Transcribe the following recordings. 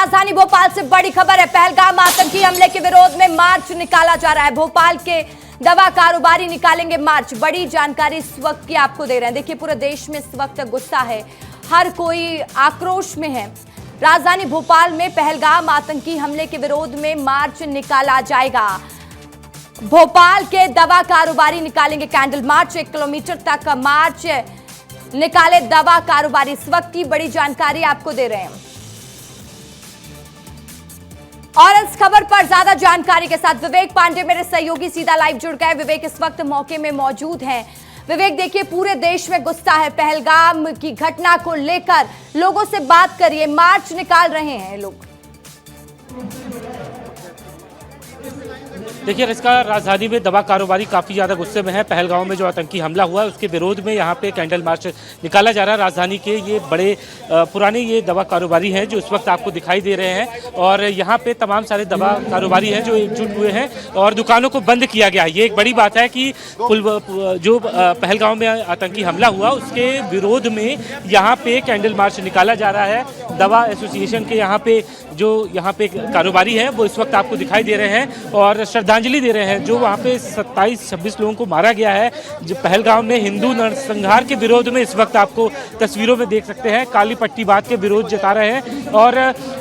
राजधानी भोपाल से बड़ी खबर है। पहलगाम आतंकी हमले के विरोध में मार्च निकाला जा रहा है। भोपाल के दवा कारोबारी निकालेंगे मार्च। बड़ी जानकारी इस वक्त की आपको दे रहे हैं। देखिए, पूरे देश में इस वक्त गुस्सा है, हर कोई आक्रोश में है। राजधानी भोपाल में पहलगाम आतंकी हमले के विरोध में मार्च निकाला जाएगा। भोपाल के दवा कारोबारी निकालेंगे कैंडल मार्च। 1 किलोमीटर तक मार्च निकाले दवा कारोबारी। इस वक्त की बड़ी जानकारी आपको दे रहे हैं। और इस खबर पर ज्यादा जानकारी के साथ विवेक पांडे मेरे सहयोगी सीधा लाइव जुड़ गए। विवेक इस वक्त मौके में मौजूद हैं। विवेक, देखिए, पूरे देश में गुस्सा है। पहलगाम की घटना को लेकर लोगों से बात करिए। मार्च निकाल रहे हैं लोग। देखिए, इसका राजधानी में दवा कारोबारी काफ़ी ज़्यादा गुस्से में है। पहलगाम में जो आतंकी हमला हुआ है उसके विरोध में यहाँ पे कैंडल मार्च निकाला जा रहा है। राजधानी के ये बड़े पुराने ये दवा कारोबारी हैं जो इस वक्त आपको दिखाई दे रहे हैं, और यहाँ पे तमाम सारे दवा कारोबारी हैं जो एकजुट हुए हैं और दुकानों को बंद किया गया है। ये एक बड़ी बात है कि जो पहलगाम में आतंकी हमला हुआ उसके विरोध में यहाँ पे कैंडल मार्च निकाला जा रहा है। दवा एसोसिएशन के यहाँ पे कारोबारी हैं वो इस वक्त आपको दिखाई दे रहे हैं और श्रद्धांजलि दे रहे हैं जो वहाँ पे 27-26 लोगों को मारा गया है। जो पहलगाम में हिंदू नरसंहार के विरोध में इस वक्त आपको तस्वीरों में देख सकते हैं काली पट्टी बात के विरोध जता रहे हैं, और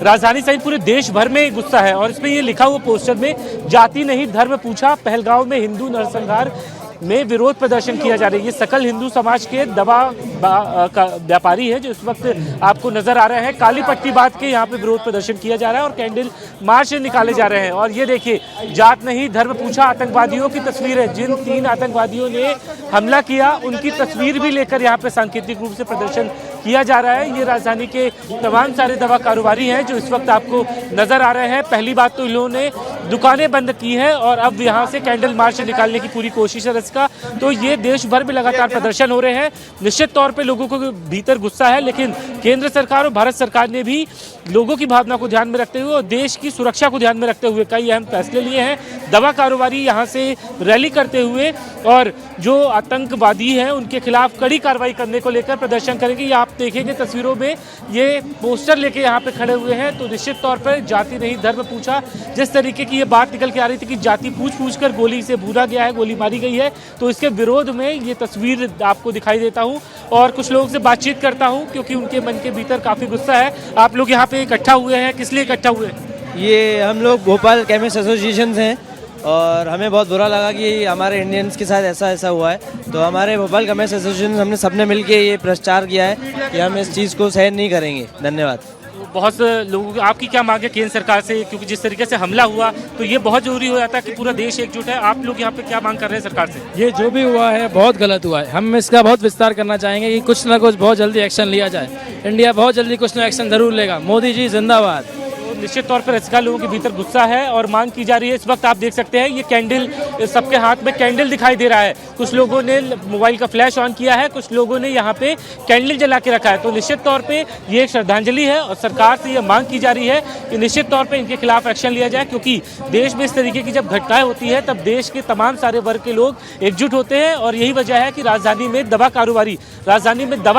राजधानी सहित पूरे देश भर में गुस्सा है। और इसमें ये लिखा हुआ पोस्टर में, जाति नहीं धर्म पूछा, पहलगाम में हिंदू नरसंहार में विरोध प्रदर्शन किया जा रहा है। ये सकल हिंदू समाज के दवा का व्यापारी है जो इस वक्त आपको नजर आ रहे हैं। काली पट्टी बात के यहाँ पे विरोध प्रदर्शन किया जा रहा है और कैंडल मार्च निकाले जा रहे हैं। और ये देखिए, जात नहीं धर्म पूछा आतंकवादियों की तस्वीर है। जिन 3 आतंकवादियों ने हमला किया उनकी तस्वीर भी लेकर यहाँ पे सांकेतिक रूप से प्रदर्शन किया जा रहा है। ये राजधानी के तमाम सारे दवा कारोबारी हैं जो इस वक्त आपको नजर आ रहे हैं। पहली बात तो इन्होंने दुकानें बंद की है और अब यहाँ से कैंडल मार्च निकालने की पूरी कोशिश है इसका। तो ये देश भर में लगातार प्रदर्शन हो रहे हैं। निश्चित तौर पे लोगों को भीतर गुस्सा है, लेकिन केंद्र सरकार और भारत सरकार ने भी लोगों की भावना को ध्यान में रखते हुए और देश की सुरक्षा को ध्यान में रखते हुए कई अहम फैसले लिए हैं। दवा कारोबारी यहाँ से रैली करते हुए और जो आतंकवादी हैं उनके खिलाफ कड़ी कार्रवाई करने को लेकर प्रदर्शन करेंगे। ये आप देखेंगे तस्वीरों में, ये पोस्टर लेके यहाँ पे खड़े हुए हैं। तो निश्चित तौर पर जाति नहीं धर्म पूछा, जिस तरीके की ये बात निकल के आ रही थी कि जाति पूछ कर गोली से भूना गया है, गोली मारी गई है, तो इसके विरोध में ये तस्वीर आपको दिखाई देता हूँ और कुछ लोगों से बातचीत करता हूँ क्योंकि उनके मन के भीतर काफ़ी गुस्सा है। आप लोग यहाँ पे इकट्ठा हुए हैं, किस लिए इकट्ठा हुए हैं? ये हम लोग भोपाल केमिस्ट एसोसिएशन हैं और हमें बहुत बुरा लगा कि हमारे इंडियंस के साथ ऐसा हुआ है। तो हमारे भोपाल केमिस्ट एसोसिएशन हमने सबने मिलके ये प्रचार किया है कि हम इस चीज़ को सहन नहीं करेंगे। धन्यवाद। बहुत से लोगों की आपकी क्या मांग है केंद्र सरकार से, क्योंकि जिस तरीके से हमला हुआ तो ये बहुत जरूरी हो जाता है कि पूरा देश एकजुट है। आप लोग यहाँ पे क्या मांग कर रहे हैं सरकार से? ये जो भी हुआ है बहुत गलत हुआ है। हम इसका बहुत विस्तार करना चाहेंगे कि कुछ ना कुछ बहुत जल्दी एक्शन लिया जाए। इंडिया बहुत जल्दी कुछ ना एक्शन जरूर लेगा। मोदी जी जिंदाबाद। निश्चित तौर पर इसका लोगों के भीतर गुस्सा है और मांग की जा रही है। इस वक्त आप देख सकते हैं ये कैंडल, सबके हाथ में कैंडल दिखाई दे रहा है। कुछ लोगों ने मोबाइल का फ्लैश ऑन किया है, कुछ लोगों ने यहाँ पे कैंडल जला के रखा है। तो निश्चित तौर पे ये एक श्रद्धांजलि है और सरकार से ये मांग की जा रही है कि निश्चित तौर पे इनके खिलाफ एक्शन लिया जाए, क्योंकि देश में इस तरीके की जब घटनाएं होती है तब देश के तमाम सारे वर्ग के लोग एकजुट होते हैं। और यही वजह है कि राजधानी में दवा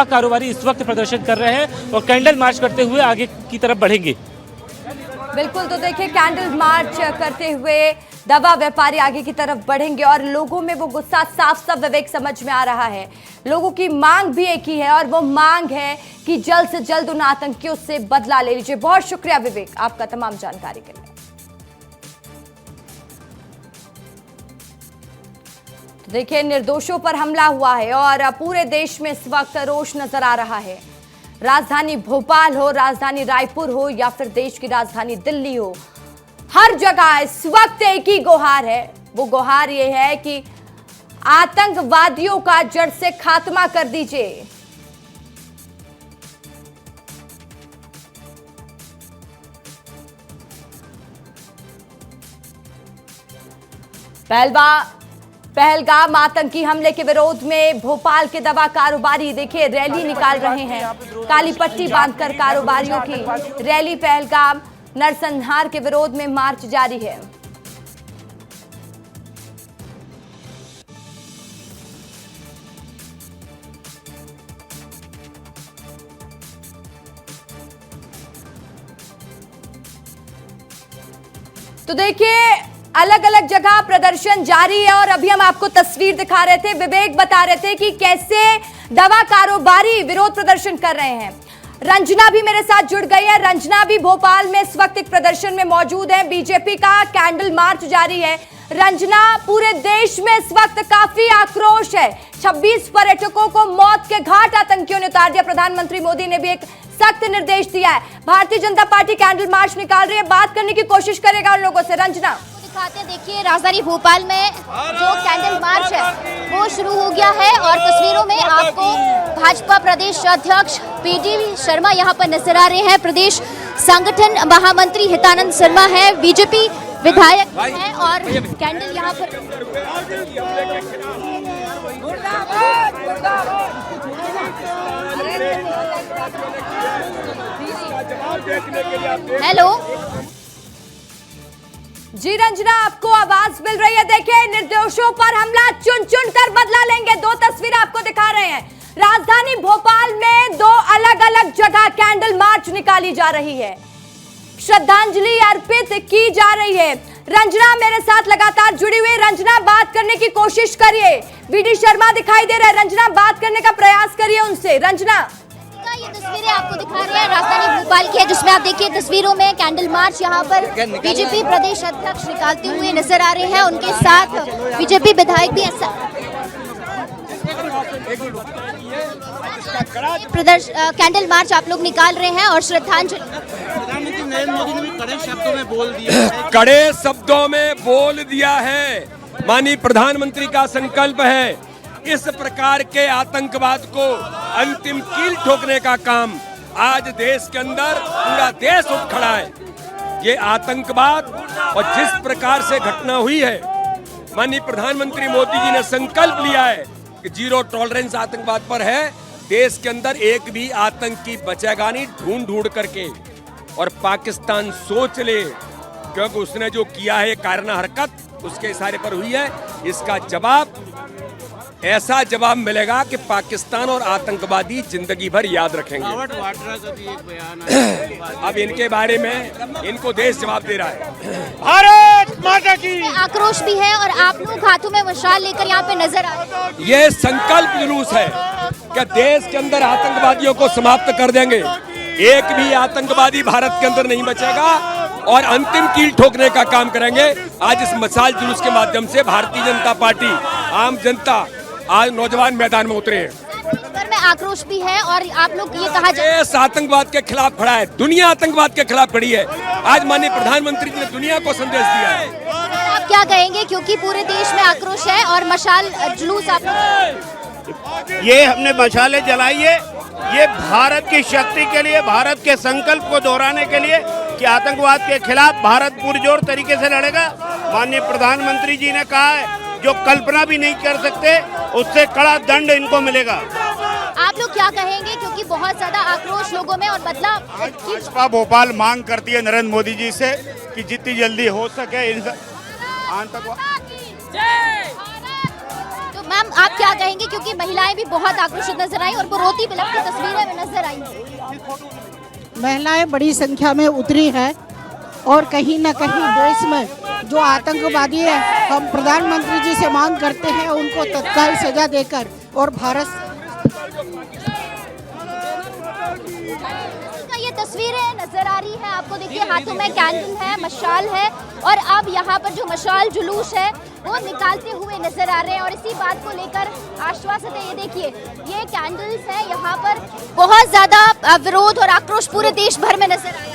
कारोबारी इस वक्त प्रदर्शन कर रहे हैं और कैंडल मार्च करते हुए आगे की तरफ बढ़ेंगे। बिल्कुल, तो देखिए, कैंडल मार्च करते हुए दवा व्यापारी आगे की तरफ बढ़ेंगे और लोगों में वो गुस्सा साफ विवेक समझ में आ रहा है। लोगों की मांग भी एक ही है और वो मांग है कि जल्द से जल्द उन आतंकियों से बदला ले लीजिए। बहुत शुक्रिया विवेक आपका तमाम जानकारी के लिए। तो देखिए, निर्दोषों पर हमला हुआ है और पूरे देश में इस वक्त रोष नजर आ रहा है। राजधानी भोपाल हो, राजधानी रायपुर हो या फिर देश की राजधानी दिल्ली हो, हर जगह इस वक्त एक ही गुहार है। वो गुहार ये है कि आतंकवादियों का जड़ से खात्मा कर दीजिए। पहलगाम आतंकी हमले के विरोध में भोपाल के दवा कारोबारी देखिए रैली निकाल रहे हैं। काली पट्टी बांधकर कारोबारियों की रैली। पहलगाम नरसंहार के विरोध में मार्च जारी है। तो देखिए अलग अलग जगह प्रदर्शन जारी है और अभी हम आपको तस्वीर दिखा रहे थे, विवेक बता रहे थे कि कैसे दवा कारोबारी विरोध प्रदर्शन कर रहे हैं। रंजना भी मेरे साथ जुड़ गई है। रंजना भी भोपाल में इस वक्त एक प्रदर्शन में मौजूद है। बीजेपी का कैंडल मार्च जारी है। रंजना, पूरे देश में इस वक्त काफी आक्रोश है। 26 पर्यटकों को मौत के घाट आतंकियों ने उतार दिया। प्रधानमंत्री मोदी ने भी एक सख्त निर्देश दिया है। Bharatiya Janata party candle march निकाल रही है, बात करने की कोशिश करेगा उन लोगों से। रंजना दिखाते हैं, देखिए राजधानी भोपाल में जो कैंडल मार्च है वो शुरू हो गया है और तस्वीरों में आपको भाजपा प्रदेश अध्यक्ष पीडी शर्मा यहाँ पर नजर आ रहे हैं। प्रदेश संगठन महामंत्री हितानंद शर्मा है, बीजेपी विधायक हैं और कैंडल यहाँ पर हेलो जी रंजना, आपको आवाज मिल रही है। देखिए निर्दोषों पर हमला, चुन चुन कर बदला लेंगे। दो तस्वीर आपको दिखा रहे हैं। राजधानी भोपाल में दो अलग अलग जगह कैंडल मार्च निकाली जा रही है, श्रद्धांजलि अर्पित की जा रही है। रंजना मेरे साथ लगातार जुड़ी हुई। रंजना, बात करने की कोशिश करिए। बीडी शर्मा दिखाई दे रहे हैं, रंजना बात करने का प्रयास करिए उनसे। रंजना, ये तस्वीरें आपको दिखा रहे हैं राजधानी भोपाल की है, जिसमें आप देखिए तस्वीरों में कैंडल मार्च यहाँ पर बीजेपी प्रदेश अध्यक्ष निकालते हुए नजर आ रहे हैं। उनके साथ बीजेपी विधायक भी कैंडल मार्च आप लोग निकाल रहे हैं और श्रद्धांजलि प्रधानमंत्री नरेंद्र मोदी ने भी कड़े शब्दों में बोल दिया है। कड़े शब्दों में बोल दिया है। माननीय प्रधानमंत्री का संकल्प है इस प्रकार के आतंकवाद को अंतिम कील ठोकने का काम आज देश के अंदर पूरा देश उठ खड़ा है। ये आतंकवाद और जिस प्रकार से घटना हुई है, माननीय प्रधानमंत्री मोदी जी ने संकल्प लिया है कि जीरो टॉलरेंस आतंकवाद पर है। देश के अंदर एक भी आतंकी बचेगा नहीं, ढूंढ ढूंढ करके। और पाकिस्तान सोच ले, क्योंकि उसने जो किया है कायराना हरकत उसके इशारे पर हुई है, इसका जवाब ऐसा जवाब मिलेगा कि पाकिस्तान और आतंकवादी जिंदगी भर याद रखेंगे। अब इनके बारे में इनको देश जवाब दे रहा है। भारत माता की आक्रोश भी है और आप लोग हाथों में मशाल लेकर यहाँ पे नजर आ रहे हैं। ये संकल्प जुलूस है कि देश के अंदर आतंकवादियों को समाप्त कर देंगे। एक भी आतंकवादी भारत के अंदर नहीं बचेगा और अंतिम कील ठोकने का काम करेंगे। आज इस मशाल जुलूस के माध्यम से भारतीय जनता पार्टी, आम जनता, आज नौजवान मैदान में उतरे हैं। में आक्रोश भी है और आप लोग ये कहा देश आतंकवाद के खिलाफ खड़ा है, दुनिया आतंकवाद के खिलाफ खड़ी है। आज माननीय प्रधानमंत्री जी ने दुनिया को संदेश दिया है। आप क्या कहेंगे, क्योंकि पूरे देश में आक्रोश है और मशाल जुलूस आप ये हमने मशालें जलाई है, ये भारत की शक्ति के लिए, भारत के संकल्प को दोहराने के लिए कि आतंकवाद के खिलाफ भारत पुरजोर तरीके से लड़ेगा। माननीय प्रधानमंत्री जी ने कहा है जो कल्पना भी नहीं कर सकते उससे कड़ा दंड इनको मिलेगा। आप लोग क्या कहेंगे, क्योंकि बहुत ज्यादा आक्रोश लोगों में और बदलाव। भाजपा भोपाल मांग करती है नरेंद्र मोदी जी से कि जितनी जल्दी हो सके तो मैम आप क्या कहेंगे, क्योंकि महिलाएं भी बहुत आक्रोशित नजर आई और वो रोती बिलखती तस्वीरें में नजर आई। महिलाएं बड़ी संख्या में उतरी है और कहीं न कहीं देश में जो आतंकवादी है, हम प्रधानमंत्री जी से मांग करते हैं उनको तत्काल सजा देकर और भारत ये तस्वीरें नजर आ रही है आपको। देखिए हाथों में कैंडल है, मशाल है और अब यहाँ पर जो मशाल जुलूस है वो निकालते हुए नजर आ रहे हैं और इसी बात को लेकर आश्वासित है। ये देखिए ये कैंडल्स है, यहाँ पर बहुत ज्यादा विरोध और आक्रोश पूरे देश भर में नजर आया।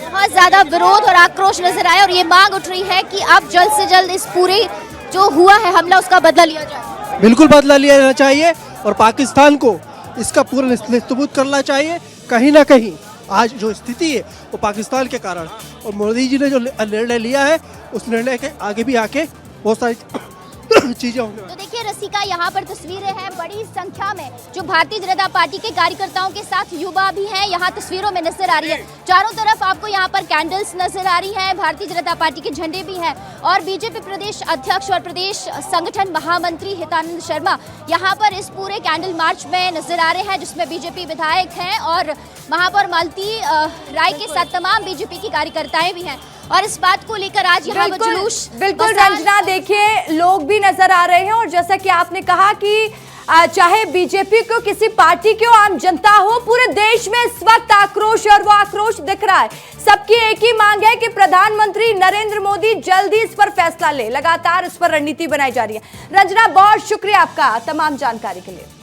बहुत ज्यादा विरोध और आक्रोश नजर आया और ये मांग उठ रही है कि अब जल्द से जल्द इस पूरे जो हुआ है हमला उसका बदला लिया जाए। बिल्कुल बदला लिया जाना चाहिए और पाकिस्तान को इसका पूरा निस्तबूत करना चाहिए। कहीं ना कहीं आज जो स्थिति है वो पाकिस्तान के कारण, और मोदी जी ने जो निर्णय लिया है उस निर्णय के आगे भी आके बहुत सारी चीजें होंगी। तो देखिए रसिका, यहाँ पर तस्वीरें हैं बड़ी संख्या में जो भारतीय जनता पार्टी के कार्यकर्ताओं के साथ युवा भी हैं, यहाँ तस्वीरों में नजर आ रही है। चारों तरफ आपको यहाँ पर कैंडल्स नजर आ रही हैं, भारतीय जनता पार्टी के झंडे भी हैं और बीजेपी प्रदेश अध्यक्ष और प्रदेश संगठन महामंत्री हितानंद शर्मा यहाँ पर इस पूरे कैंडल मार्च में नजर आ रहे हैं, जिसमें बीजेपी विधायक हैं और महापौर मालती राय के साथ तमाम बीजेपी की कार्यकर्ताएं भी हैं। और इस बात को लेकर आज यहाँ जुलूस बिल्कुल रंजना, देखिए लोग भी नजर आ रहे हैं और जैसा कि आपने कहा कि चाहे बीजेपी को, किसी पार्टी की हो, आम जनता हो, पूरे देश में इस वक्त आक्रोश और वो आक्रोश दिख रहा है। सबकी एक ही मांग है कि प्रधानमंत्री नरेंद्र मोदी जल्दी इस पर फैसला ले। लगातार इस पर रणनीति बनाई जा रही है। रंजना, बहुत शुक्रिया आपका तमाम जानकारी के लिए।